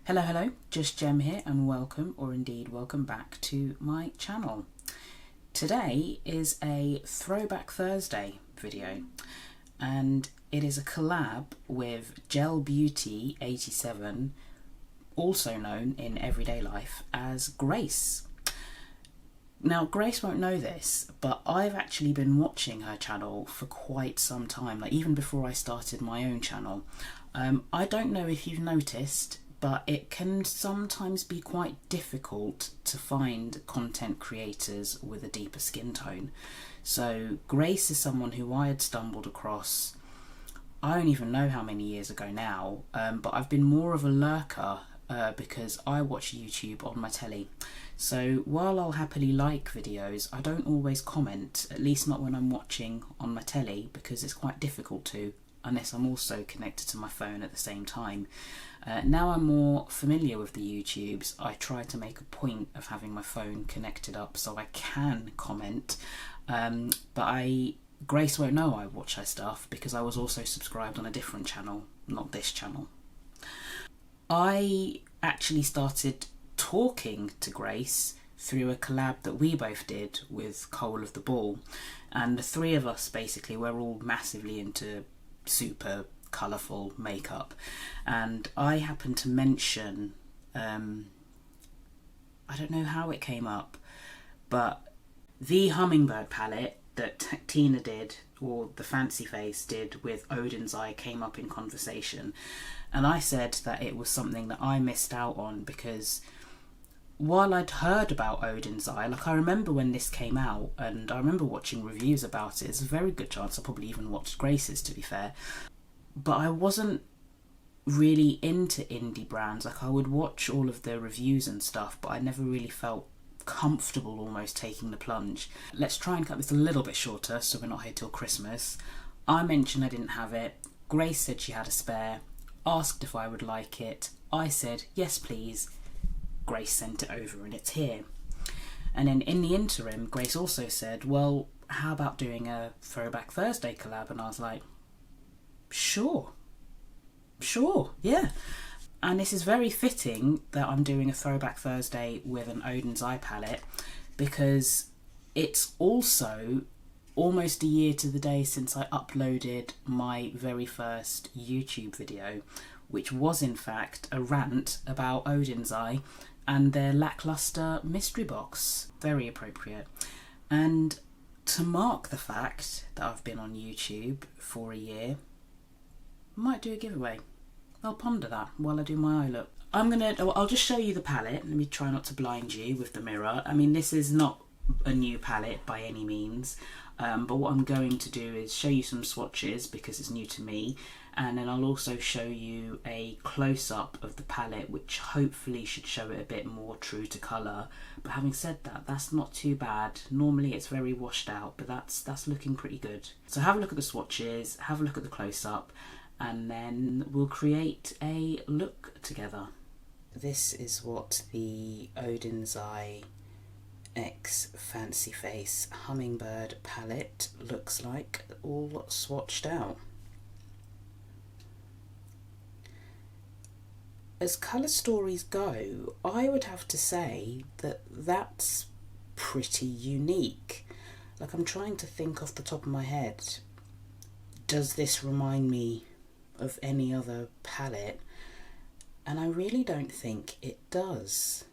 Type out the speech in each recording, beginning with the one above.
Hello, just Gem here and welcome, or indeed welcome back to my channel. Today is a Throwback Thursday video and it is a collab with Gel Beauty 87, also known in everyday life as Grace. Now Grace won't know this, but I've actually been watching her channel for quite some time, like even before I started my own channel. I don't know if you've noticed, but it can sometimes be quite difficult to find content creators with a deeper skin tone. So Grace is someone who I had stumbled across, I don't even know how many years ago now, but I've been more of a lurker because I watch YouTube on my telly. So while I'll happily like videos, I don't always comment, at least not when I'm watching on my telly, because it's quite difficult to, unless I'm also connected to my phone at the same time. Now I'm more familiar with the YouTubes, I try to make a point of having my phone connected up so I can comment, but Grace won't know I watch her stuff because I was also subscribed on a different channel, not this channel. I actually started talking to Grace through a collab that we both did with Cole of the Ball, and the three of us basically were all massively into super colourful makeup, and I happened to mention, I don't know how it came up, but the Hummingbird palette that Tina did, or the Fancy Face did with Oden's Eye, came up in conversation, and I said that it was something that I missed out on because while I'd heard about Oden's Eye, like I remember when this came out and I remember watching reviews about it, it's a very good chance I probably even watched Grace's, to be fair, but I wasn't really into indie brands. Like I would watch all of the reviews and stuff, but I never really felt comfortable almost taking the plunge. Let's try and cut this a little bit shorter so we're not here till Christmas. I mentioned I didn't have it, Grace said she had a spare, asked if I would like it, I said yes please, Grace sent it over and it's here. And then in the interim, Grace also said, well, how about doing a Throwback Thursday collab? And I was like, sure, yeah. And this is very fitting that I'm doing a Throwback Thursday with an Oden's Eye palette because it's also almost a year to the day since I uploaded my very first YouTube video, which was in fact a rant about Oden's Eye and their lackluster mystery box. Very appropriate. And to mark the fact that I've been on YouTube for a year, I might do a giveaway. I'll ponder that while I do my eye look. I'll just show you the palette. Let me try not to blind you with the mirror. I mean, this is not a new palette by any means, but what I'm going to do is show you some swatches because it's new to me, and then I'll also show you a close-up of the palette which hopefully should show it a bit more true to colour. But having said that, that's not too bad. Normally it's very washed out, but that's looking pretty good. So have a look at the swatches, have a look at the close-up, and then we'll create a look together. This is what the Oden's Eye X Fancy Face Hummingbird palette looks like, all swatched out. As colour stories go, I would have to say that that's pretty unique. Like, I'm trying to think off the top of my head, does this remind me of any other palette? And I really don't think it does.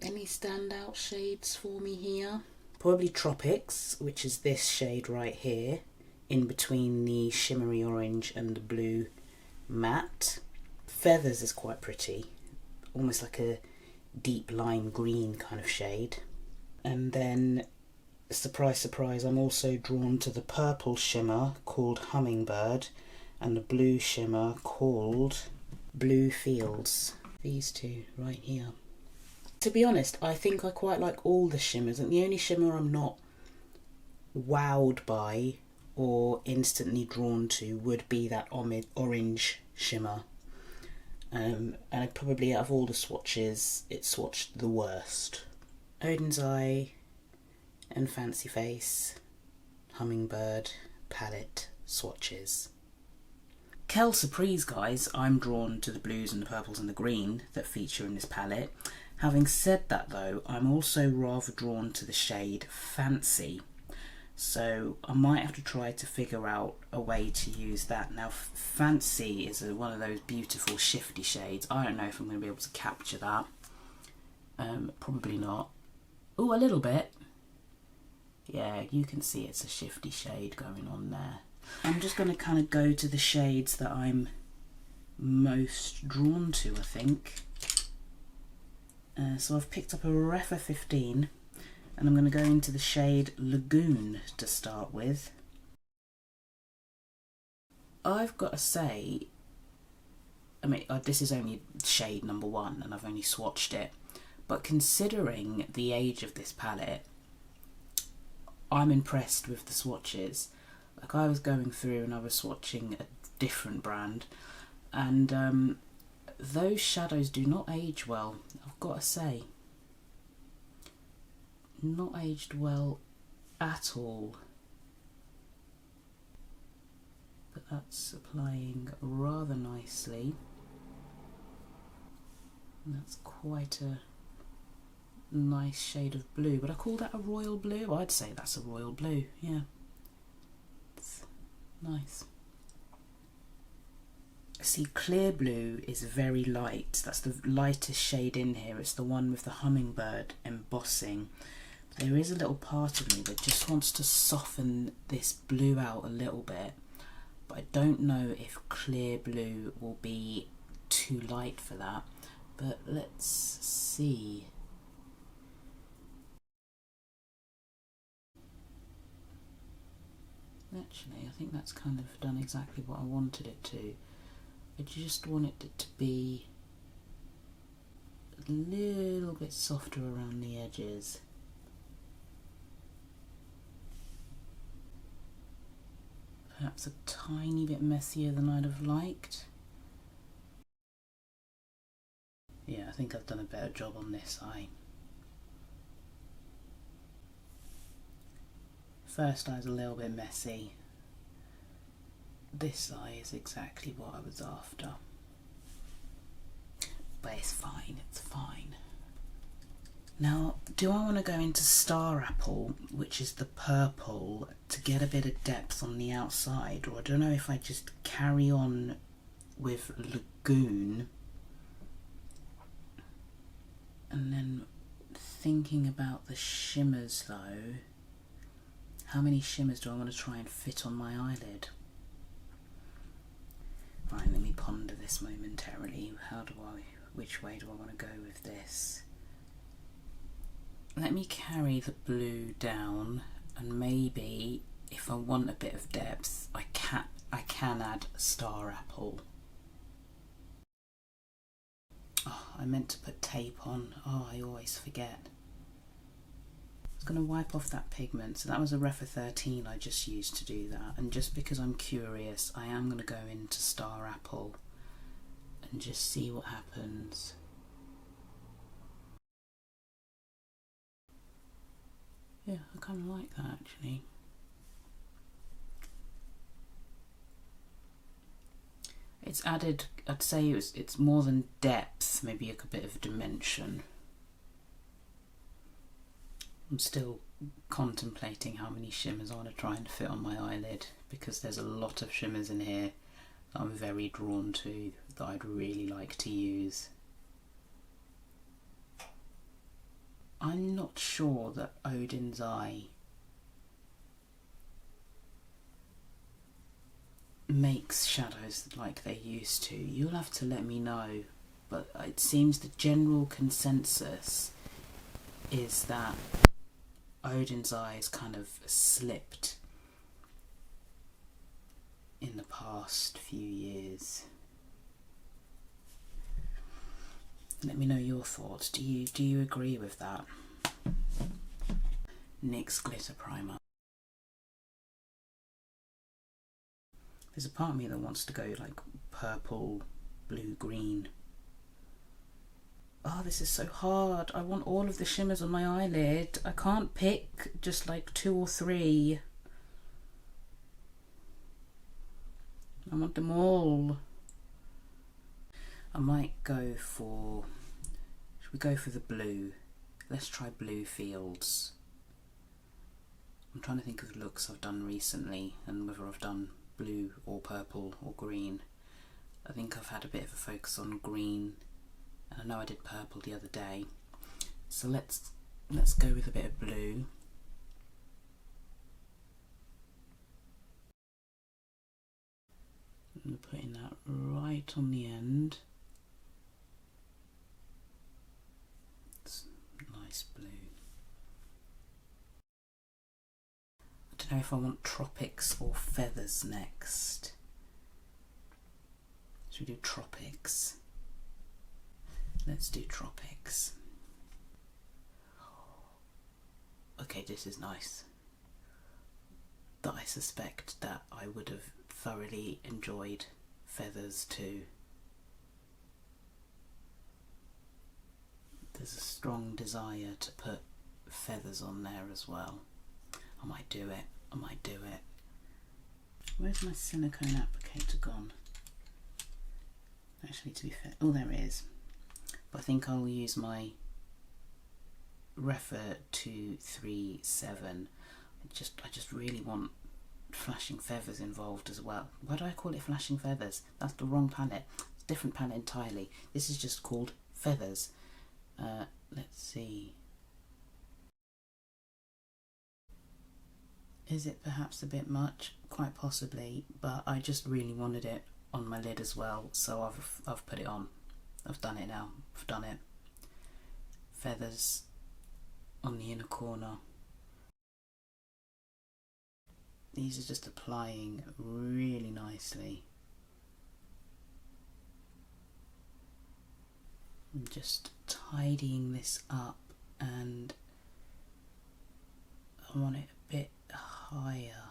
Any standout shades for me here? Probably Tropics, which is this shade right here, in between the shimmery orange and the blue matte. Feathers is quite pretty, almost like a deep lime green kind of shade. And then, surprise surprise, I'm also drawn to the purple shimmer called Hummingbird and the blue shimmer called Blue Fields. These two right here. To be honest, I think I quite like all the shimmers, and the only shimmer I'm not wowed by or instantly drawn to would be that orange shimmer. And probably out of all the swatches, it swatched the worst. Oden's Eye and Fancy Face Hummingbird palette swatches. Quelle surprise, guys, I'm drawn to the blues and the purples and the green that feature in this palette. Having said that though, I'm also rather drawn to the shade Fancy. So I might have to try to figure out a way to use that. Now Fancy is one of those beautiful shifty shades. I don't know if I'm going to be able to capture that. Probably not. Oh, a little bit. Yeah, you can see it's a shifty shade going on there. I'm just going to kind of go to the shades that I'm most drawn to, I think. So I've picked up a Refa 15 and I'm going to go into the shade Lagoon to start with. I've got to say, I mean, this is only shade number 1 and I've only swatched it, but considering the age of this palette, I'm impressed with the swatches. Like, I was going through and I was swatching a different brand, and those shadows do not age well, I've got to say. Not aged well at all. But that's applying rather nicely. And that's quite a nice shade of blue. Would I call that a royal blue? I'd say that's a royal blue, yeah. It's nice. See, clear blue is very light. That's the lightest shade in here. It's the one with the Hummingbird embossing. There is a little part of me that just wants to soften this blue out a little bit, but I don't know if clear blue will be too light for that. But let's see. Actually, I think that's kind of done exactly what I wanted it to. I just wanted it to be a little bit softer around the edges. Perhaps a tiny bit messier than I'd have liked. Yeah, I think I've done a better job on this eye. First eye's a little bit messy. This eye is exactly what I was after. But it's fine, it's fine. Now, do I want to go into Star Apple, which is the purple, to get a bit of depth on the outside? Or I don't know if I just carry on with Lagoon. And then thinking about the shimmers though, how many shimmers do I want to try and fit on my eyelid? Right, let me ponder this momentarily. Which way do I want to go with this? Let me carry the blue down, and maybe if I want a bit of depth, I can add Star Apple. Oh, I meant to put tape on. Oh, I always forget. I was going to wipe off that pigment. So that was a Refa 13 I just used to do that. And just because I'm curious, I am going to go into Star Apple and just see what happens. Yeah, I kind of like that actually. It's added, I'd say it's more than depth, maybe a bit of dimension. I'm still contemplating how many shimmers I want to try and fit on my eyelid, because there's a lot of shimmers in here that I'm very drawn to, that I'd really like to use. I'm not sure that Oden's eye makes shadows like they used to. You'll have to let me know, but it seems the general consensus is that Oden's eye has kind of slipped in the past few years. Let me know your thoughts. Do you agree with that? NYX glitter primer. There's a part of me that wants to go like purple, blue, green. Oh, this is so hard. I want all of the shimmers on my eyelid. I can't pick just like 2 or 3. I want them all. I might go for, should we go for the blue? Let's try blue fields. I'm trying to think of looks I've done recently and whether I've done blue or purple or green. I think I've had a bit of a focus on green, and I know I did purple the other day. So let's go with a bit of blue. I'm putting that right on the end. It's nice blue. I don't know if I want tropics or feathers next. Should we do tropics? Let's do tropics. Okay, this is nice. But I suspect that I would have thoroughly enjoyed feathers too. There's a strong desire to put feathers on there as well. I might do it. I might do it. Where's my silicone applicator gone? Actually, to be fair, oh, there it is. But I think I'll use my Refer 237. I just really want flashing feathers involved as well. Why do I call it flashing feathers? That's the wrong palette. It's a different palette entirely. This is just called feathers. Let's see. Is it perhaps a bit much? Quite possibly, but I just really wanted it on my lid as well, so I've put it on. I've done it now. I've done it. Feathers on the inner corner. These are just applying really nicely. I'm just tidying this up, and I want it a bit higher.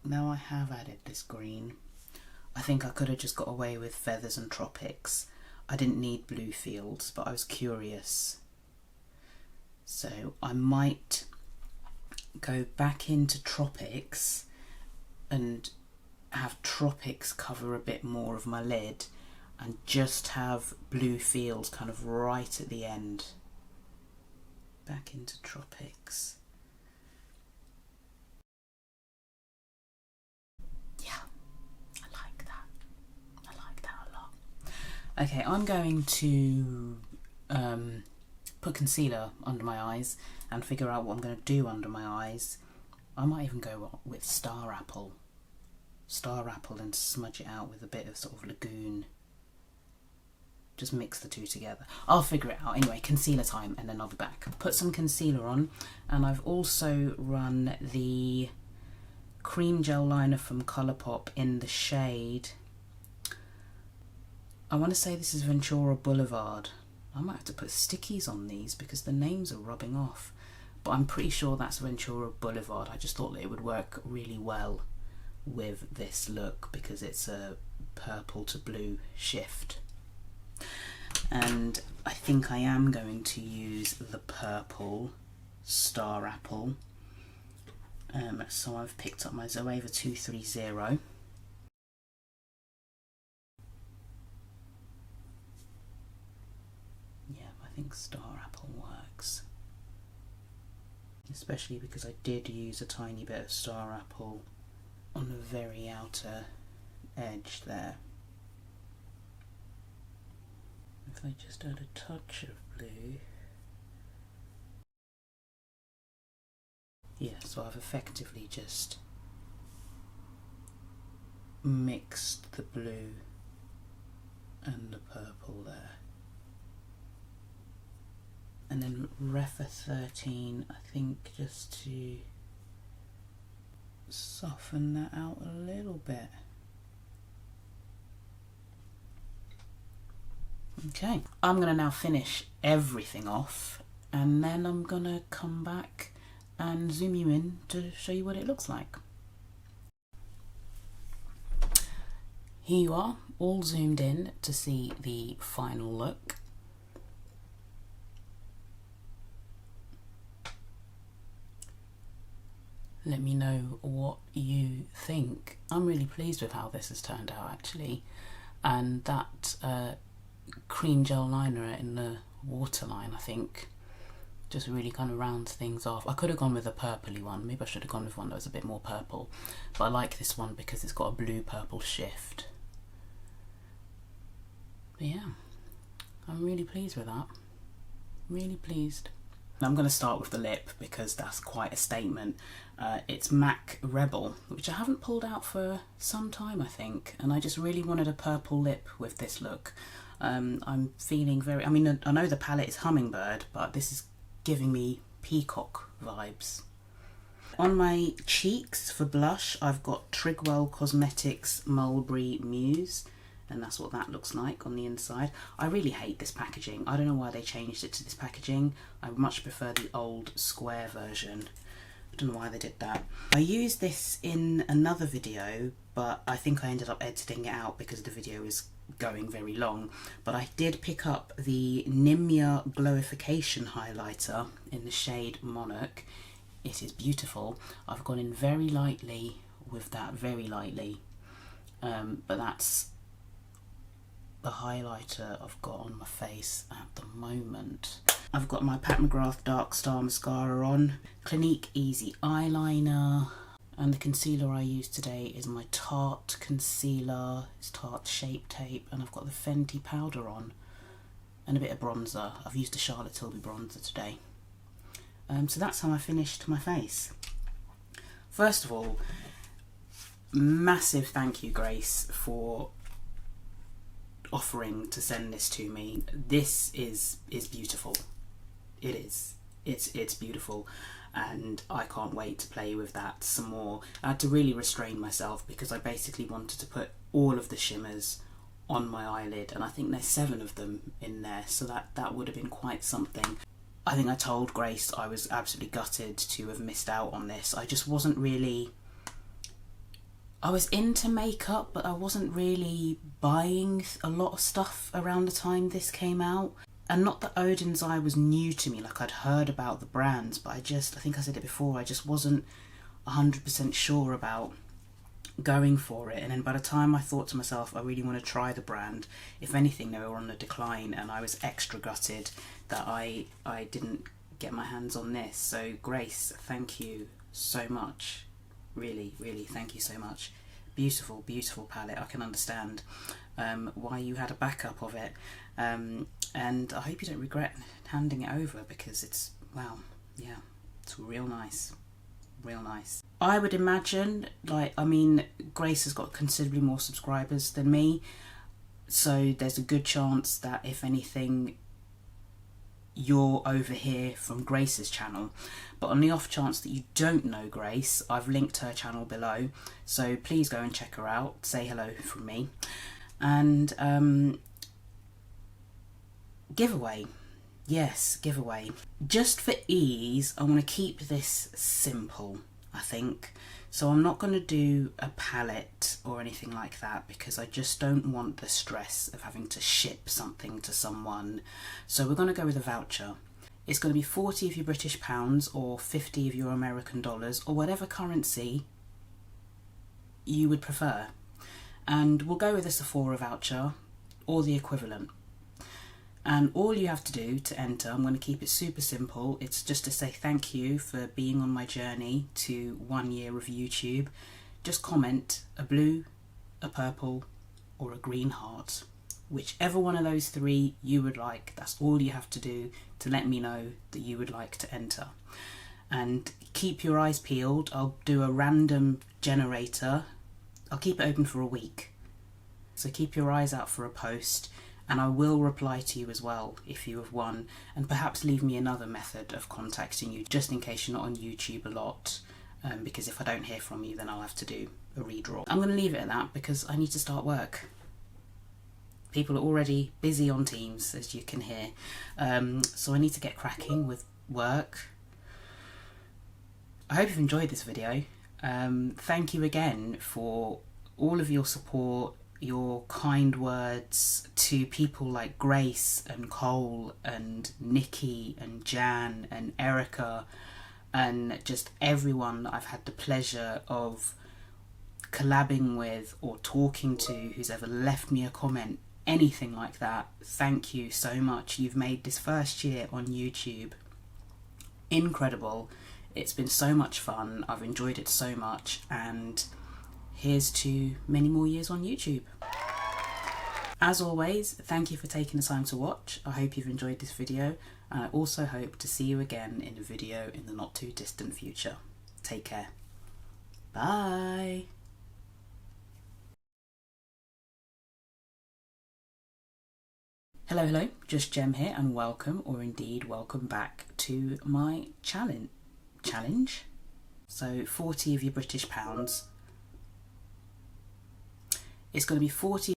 Now I have added this green. I think I could have just got away with feathers and tropics. I didn't need blue fields, but I was curious. So I might go back into tropics and have tropics cover a bit more of my lid and just have blue fields kind of right at the end. Back into tropics. Yeah, I like that. I like that a lot. Okay, I'm going to put concealer under my eyes and figure out what I'm going to do under my eyes. I might even go with Star Apple and smudge it out with a bit of sort of lagoon. Just mix the two together. I'll figure it out. Anyway, concealer time, and then I'll be back. Put some concealer on, and I've also run the cream gel liner from Colourpop in the shade, I want to say this is Ventura Boulevard. I might have to put stickies on these because the names are rubbing off, but I'm pretty sure that's Ventura Boulevard. I just thought that it would work really well with this look because it's a purple to blue shift. And I think I am going to use the purple Star Apple. So I've picked up my Zoeva 230. Yeah, I think Star Apple works. Especially because I did use a tiny bit of Star Apple on the very outer edge there. If I just add a touch of blue. Yeah, so I've effectively just mixed the blue and the purple there. And then Refer 13, I think, just to soften that out a little bit. Okay, I'm going to now finish everything off and then I'm going to come back and zoom you in to show you what it looks like. Here you are, all zoomed in to see the final look. let me know what you think. I'm really pleased with how this has turned out actually, and that cream gel liner in the waterline I think just really kind of rounds things off. I could have gone with a purpley one, maybe I should have gone with one that was a bit more purple, but I like this one because it's got a blue purple shift. But yeah, I'm really pleased with that, really pleased. I'm going to start with the lip because that's quite a statement. It's MAC Rebel, which I haven't pulled out for some time I think, and I just really wanted a purple lip with this look. I'm feeling very, I mean I know the palette is Hummingbird, but this is giving me peacock vibes. On my cheeks for blush I've got Trigwell Cosmetics Mulberry Muse, and that's what that looks like on the inside. I really hate this packaging. I don't know why they changed it to this packaging. I much prefer the old square version. I don't know why they did that. I used this in another video, but I think I ended up editing it out because the video was going very long. But I did pick up the Nimya Glowification highlighter in the shade Monarch. It is beautiful. I've gone in very lightly with that, very lightly. But that's the highlighter I've got on my face at the moment. I've got my Pat McGrath Dark Star mascara on, Clinique Easy eyeliner, and the concealer I use today is my Tarte concealer. It's Tarte Shape Tape, and I've got the Fenty powder on and a bit of bronzer. I've used a Charlotte Tilbury bronzer today. So that's how I finished my face. First of all, massive thank you Grace for offering to send this to me. This is beautiful. It is. It's beautiful, and I can't wait to play with that some more. I had to really restrain myself because I basically wanted to put all of the shimmers on my eyelid, and I think there's 7 of them in there, so that would have been quite something. I think I told Grace I was absolutely gutted to have missed out on this. I just wasn't really, I was into makeup, but I wasn't really buying a lot of stuff around the time this came out. And not that Oden's Eye was new to me, like I'd heard about the brands, but I think I said it before, I just wasn't 100% sure about going for it. And then by the time I thought to myself, I really want to try the brand, if anything they were on the decline, and I was extra gutted that I didn't get my hands on this. So Grace, thank you so much. Really, really, thank you so much. Beautiful, beautiful palette. I can understand why you had a backup of it. And I hope you don't regret handing it over because it's, wow, yeah, it's real nice. Real nice. I would imagine, like, I mean, Grace has got considerably more subscribers than me, so there's a good chance that if anything you're over here from Grace's channel. But on the off chance that you don't know Grace, I've linked her channel below, so please go and check her out. Say hello from me. And giveaway. Yes, giveaway. Just for ease, I want to keep this simple, I think. So I'm not going to do a palette or anything like that because I just don't want the stress of having to ship something to someone. So we're going to go with a voucher. It's going to be 40 of your British pounds or 50 of your American dollars or whatever currency you would prefer. And we'll go with a Sephora voucher or the equivalent. And all you have to do to enter, I'm going to keep it super simple, it's just to say thank you for being on my journey to 1 year of YouTube. Just comment a blue, a purple or a green heart. Whichever one of those 3 you would like, that's all you have to do to let me know that you would like to enter. And keep your eyes peeled. I'll do a random generator. I'll keep it open for a week. So keep your eyes out for a post. And I will reply to you as well if you have won, and perhaps leave me another method of contacting you just in case you're not on YouTube a lot, because if I don't hear from you then I'll have to do a redraw. I'm going to leave it at that because I need to start work. People are already busy on Teams, as you can hear, so I need to get cracking with work. I hope you've enjoyed this video. Thank you again for all of your support, your kind words to people like Grace and Cole and Nikki and Jan and Erica. and just everyone that I've had the pleasure of collabing with or talking to who's ever left me a comment, anything like that. Thank you so much. You've made this first year on YouTube incredible. It's been so much fun. I've enjoyed it so much, and here's to many more years on YouTube. As always, thank you for taking the time to watch. I hope you've enjoyed this video, and I also hope to see you again in a video in the not too distant future. Take care. Bye. Hello, just Gem here, and welcome, or indeed welcome back to my challenge. So 40 of your British pounds. It's going to be 40